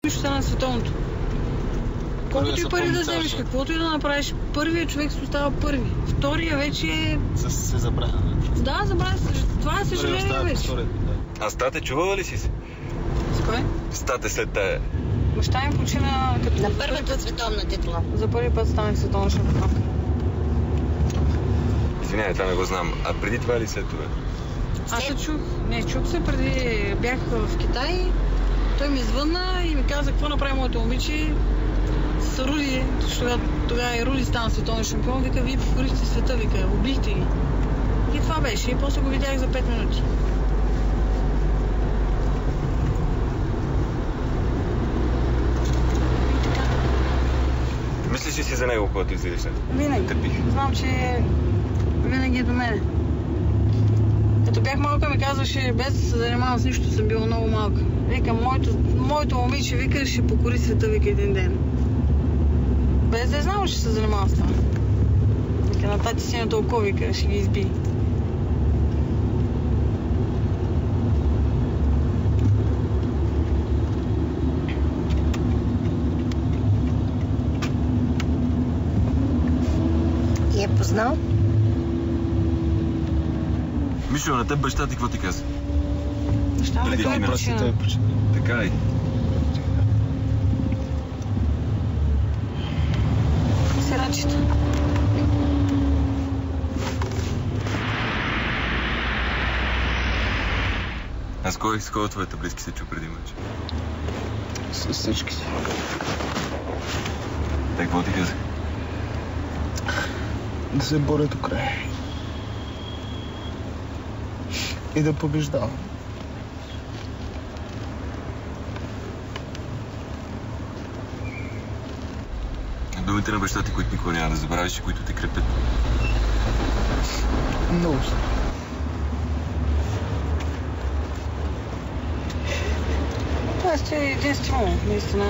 ще стане световното. Колкото и пари да вземеш, каквото и да направиш, първият човек се остава първи. Втория вече е... Се забравя. Да, забравя се. Това е съжаление вече. А стате чувала ли си се? С кой? Стате след тая. Баща ми почина като... На първата световна титла. За първи път станах световна шампионка. Извинявай, това не го знам. А преди това или след това? Аз се чух. Не, чух се преди... Бях в Китай. Той ми звънна и ми каза какво направи моето момиче. С Руди, защото тогава и Руди стана световен шампион. Вика, вие покорихте света, вика, убихте ги. И това беше. И после го видях за 5 минути. Мислиш ли си за него, когато излизаш? Винаги. Тъпих. Знам, че винаги е до мене. Като бях малка, ми казваше, без да се занимавам с нищо, съм била много малка. Вика, моето момиче, вика, ще покори света, вика, един ден. Без да е знала, че се занимава с това. Вика, на тати си на толкова, вика, ще ги изби. И е познал? Мишо, на теб баща ти какво ти каза? Баща ми Преди е Той почина. Така ли? Сирачета. А с кой от твоите близки се чу преди мъче? С всички си. Те какво ти каза? Да се боря до края. И да побеждавам. Думите на баща ти, които никога няма да забравиш и които те крепят. Много са. Това е единствено, наистина.